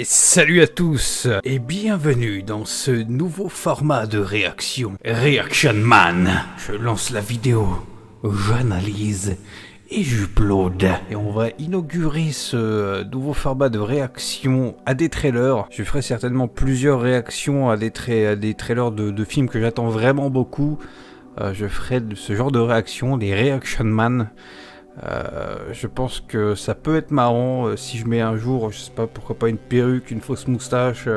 Et salut à tous et bienvenue dans ce nouveau format de réaction, Reaction Man. Je lance la vidéo, j'analyse et j'upload. Et on va inaugurer ce nouveau format de réaction à des trailers. Je ferai certainement plusieurs réactions à des trailers de films que j'attends vraiment beaucoup. Je ferai ce genre de réaction, des Reaction Man. Je pense que ça peut être marrant si je mets un jour, je sais pas, pourquoi pas une perruque, une fausse moustache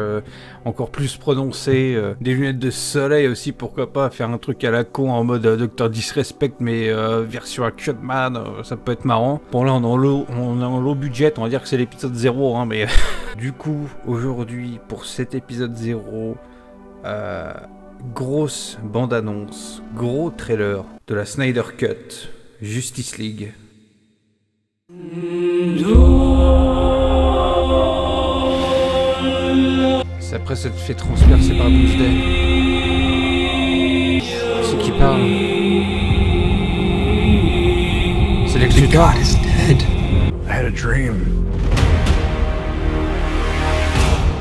encore plus prononcée, des lunettes de soleil aussi, pourquoi pas faire un truc à la con en mode Dr Disrespect mais version Action Man, ça peut être marrant. Bon là on est en low budget, on va dire que c'est l'épisode 0 hein, mais du coup aujourd'hui pour cet épisode 0 grosse bande-annonce, gros trailer de la Snyder Cut Justice League. C'est après s'être fait transpercer par Doomsday. C'est qui parle? C'est Lex Luthor. God is dead. I had a dream.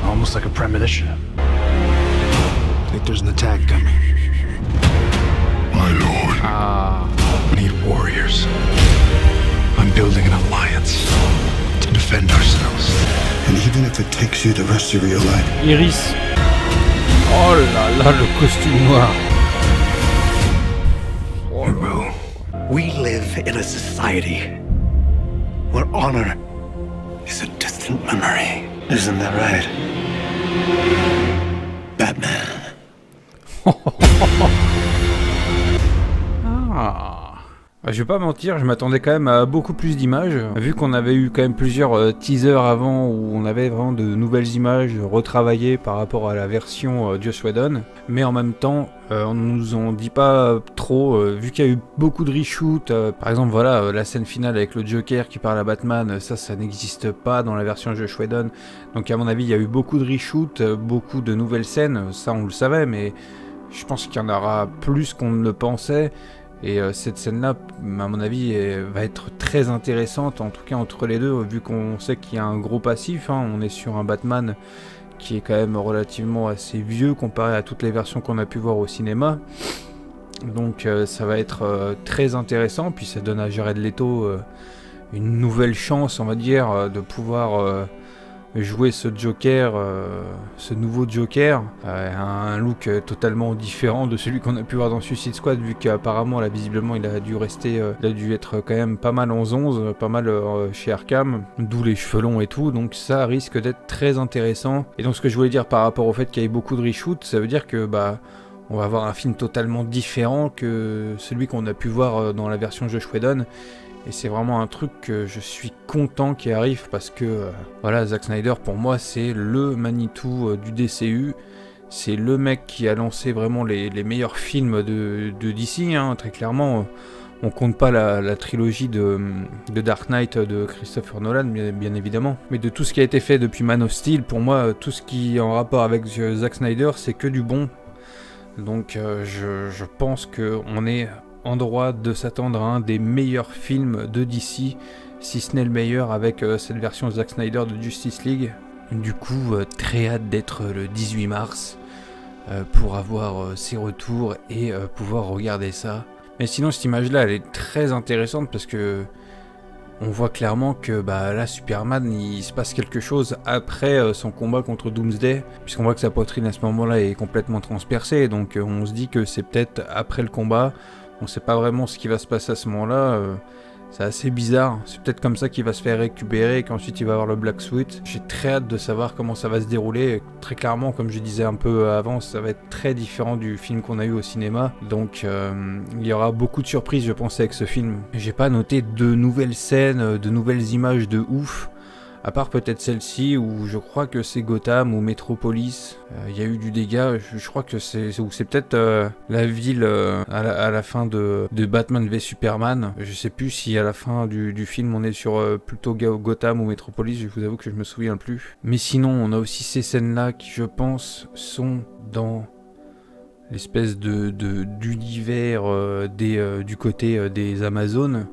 Almost like a premonition. I think there's an attack coming. My lord. Ah. We need warriors. I'm building an alliance to defend ourselves. And even if it takes you the rest of your life, Iris. Oh là là, le costume noir. We will. we live in a society where honor is a distant memory. Isn't that right? Batman. Ah. Je vais pas mentir, je m'attendais quand même à beaucoup plus d'images, vu qu'on avait eu quand même plusieurs teasers avant où on avait vraiment de nouvelles images retravaillées par rapport à la version Joss Whedon, mais en même temps on nous en dit pas trop, vu qu'il y a eu beaucoup de reshoots, par exemple voilà la scène finale avec le Joker qui parle à Batman, ça n'existe pas dans la version Joss Whedon, donc à mon avis il y a eu beaucoup de reshoots, beaucoup de nouvelles scènes, ça on le savait, mais je pense qu'il y en aura plus qu'on ne le pensait. Et cette scène-là, à mon avis, va être très intéressante, en tout cas entre les deux, vu qu'on sait qu'il y a un gros passif. Hein, on est sur un Batman qui est quand même relativement assez vieux comparé à toutes les versions qu'on a pu voir au cinéma. Donc ça va être très intéressant, puis ça donne à Jared Leto une nouvelle chance, on va dire, de pouvoir jouer ce Joker, ce nouveau Joker, un look totalement différent de celui qu'on a pu voir dans Suicide Squad, vu qu'apparemment là visiblement il a dû rester, il a dû être quand même pas mal en 11, pas mal chez Arkham, d'où les cheveux longs et tout, donc ça risque d'être très intéressant. Et donc ce que je voulais dire par rapport au fait qu'il y ait beaucoup de reshoots, ça veut dire que bah on va avoir un film totalement différent que celui qu'on a pu voir dans la version Joss Whedon. Et c'est vraiment un truc que je suis content qui arrive parce que voilà, Zack Snyder pour moi c'est le Manitou du DCU. C'est le mec qui a lancé vraiment les meilleurs films de DC, hein, très clairement. On compte pas la trilogie de Dark Knight de Christopher Nolan, bien évidemment. Mais de tout ce qui a été fait depuis Man of Steel, pour moi, tout ce qui est en rapport avec Zack Snyder, c'est que du bon. Donc je pense qu'on est en droit de s'attendre à un des meilleurs films de DC, si ce n'est le meilleur, avec cette version Zack Snyder de Justice League. Du coup, très hâte d'être le 18 mars pour avoir ses retours et pouvoir regarder ça. Mais sinon, cette image-là, elle est très intéressante parce que on voit clairement que bah, là, Superman, il se passe quelque chose après son combat contre Doomsday, puisqu'on voit que sa poitrine à ce moment-là est complètement transpercée, donc on se dit que c'est peut-être après le combat. On sait pas vraiment ce qui va se passer à ce moment-là, c'est assez bizarre, c'est peut-être comme ça qu'il va se faire récupérer et qu'ensuite il va avoir le Black Suit. J'ai très hâte de savoir comment ça va se dérouler, très clairement comme je disais un peu avant, ça va être très différent du film qu'on a eu au cinéma, donc il y aura beaucoup de surprises je pense avec ce film. J'ai pas noté de nouvelles scènes, de nouvelles images de ouf, à part peut-être celle-ci où je crois que c'est Gotham ou Metropolis, il y a eu du dégât, je crois que c'est peut-être la ville à la fin de Batman v Superman. Je sais plus si à la fin du film on est sur plutôt Gotham ou Metropolis, je vous avoue que je me souviens plus. Mais sinon on a aussi ces scènes-là qui je pense sont dans l'espèce d'univers du côté des Amazones.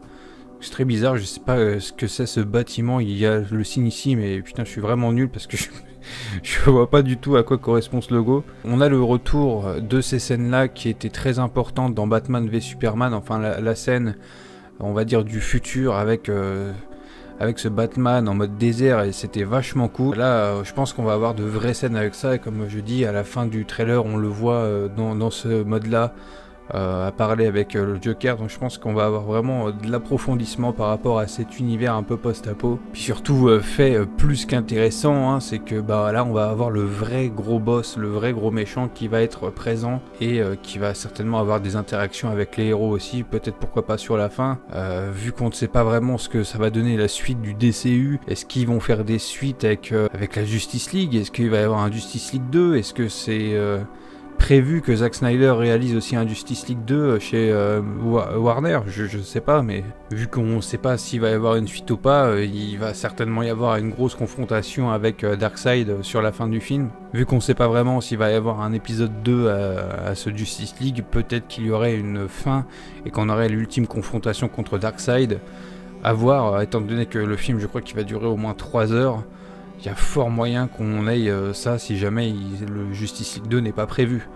C'est très bizarre, je sais pas ce que c'est ce bâtiment, il y a le signe ici, mais putain je suis vraiment nul parce que Je vois pas du tout à quoi correspond ce logo. On a le retour de ces scènes-là qui étaient très importantes dans Batman v Superman, enfin la scène, on va dire, du futur avec ce Batman en mode désert, et c'était vachement cool. Là, je pense qu'on va avoir de vraies scènes avec ça, et comme je dis, à la fin du trailer, on le voit dans ce mode-là, à parler avec le Joker, donc je pense qu'on va avoir vraiment de l'approfondissement par rapport à cet univers un peu post-apo. Puis surtout, fait plus qu'intéressant, hein, c'est que bah là on va avoir le vrai gros boss, le vrai gros méchant qui va être présent, et qui va certainement avoir des interactions avec les héros aussi, peut-être pourquoi pas sur la fin, vu qu'on ne sait pas vraiment ce que ça va donner la suite du DCU. Est-ce qu'ils vont faire des suites avec la Justice League? Est-ce qu'il va y avoir un Justice League 2? Est-ce que c'est prévu que Zack Snyder réalise aussi un Justice League 2 chez Warner? Je sais pas, mais vu qu'on sait pas s'il va y avoir une suite ou pas, il va certainement y avoir une grosse confrontation avec Darkseid sur la fin du film. Vu qu'on sait pas vraiment s'il va y avoir un épisode 2 à ce Justice League, peut-être qu'il y aurait une fin et qu'on aurait l'ultime confrontation contre Darkseid. À voir, étant donné que le film, je crois qu'il va durer au moins 3 heures. Il y a fort moyen qu'on aille ça si jamais le Justice League 2 n'est pas prévu.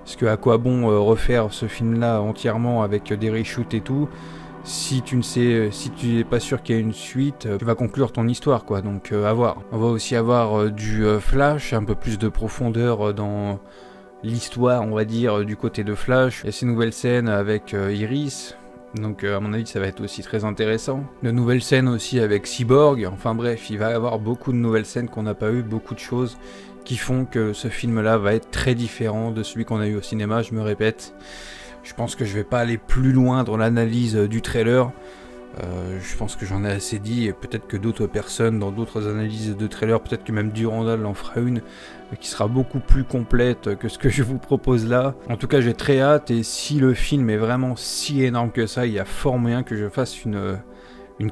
Parce que à quoi bon refaire ce film-là entièrement avec des reshoots et tout, si tu n'es pas sûr qu'il y a une suite, tu vas conclure ton histoire, quoi. Donc à voir. On va aussi avoir du Flash, un peu plus de profondeur dans l'histoire, on va dire, du côté de Flash. Il y a ces nouvelles scènes avec Iris. Donc à mon avis ça va être aussi très intéressant. De nouvelles scènes aussi avec Cyborg, enfin bref, il va y avoir beaucoup de nouvelles scènes qu'on n'a pas eu, beaucoup de choses qui font que ce film là va être très différent de celui qu'on a eu au cinéma, je me répète. Je pense que je vais pas aller plus loin dans l'analyse du trailer. Je pense que j'en ai assez dit, et peut-être que d'autres personnes dans d'autres analyses de trailers, peut-être que même Durandal en fera une qui sera beaucoup plus complète que ce que je vous propose là. En tout cas j'ai très hâte, et si le film est vraiment si énorme que ça, il y a fort moyen que je fasse une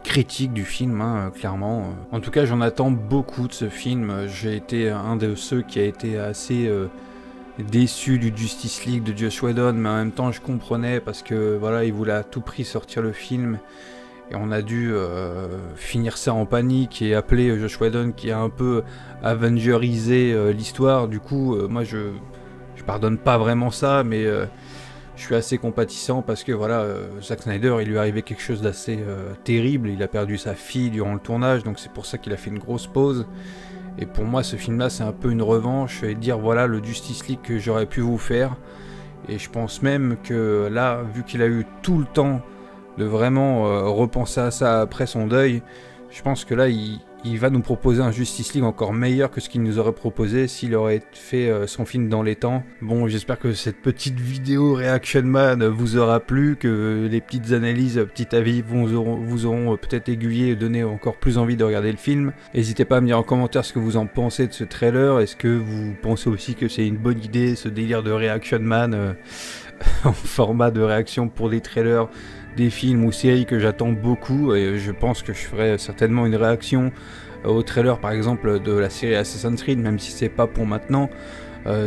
critique du film, hein, clairement. En tout cas j'en attends beaucoup de ce film. J'ai été un de ceux qui a été assez déçu du Justice League de Joss Whedon, mais en même temps je comprenais parce que voilà, il voulait à tout prix sortir le film. Et on a dû finir ça en panique et appeler Joss Whedon qui a un peu avengerisé l'histoire. Du coup, moi je pardonne pas vraiment ça, mais je suis assez compatissant parce que voilà, Zack Snyder, il lui est arrivé quelque chose d'assez terrible. Il a perdu sa fille durant le tournage, donc c'est pour ça qu'il a fait une grosse pause. Et pour moi, ce film-là, c'est un peu une revanche et dire voilà le Justice League que j'aurais pu vous faire. Et je pense même que là, vu qu'il a eu tout le temps de vraiment repenser à ça après son deuil, je pense que là il va nous proposer un Justice League encore meilleur que ce qu'il nous aurait proposé s'il aurait fait son film dans les temps. Bon, j'espère que cette petite vidéo Reaction Man vous aura plu, que les petites analyses, petits avis vous auront peut-être aiguillé et donné encore plus envie de regarder le film. N'hésitez pas à me dire en commentaire ce que vous en pensez de ce trailer. Est-ce que vous pensez aussi que c'est une bonne idée ce délire de Reaction Man en format de réaction pour des trailers des films ou séries que j'attends beaucoup, et je pense que je ferai certainement une réaction au trailer par exemple de la série Assassin's Creed, même si c'est pas pour maintenant.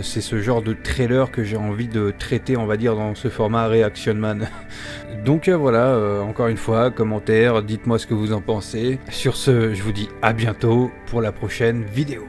C'est ce genre de trailer que j'ai envie de traiter, on va dire, dans ce format Reaction Man. Donc voilà, encore une fois, commentaire, dites-moi ce que vous en pensez. Sur ce, je vous dis à bientôt pour la prochaine vidéo.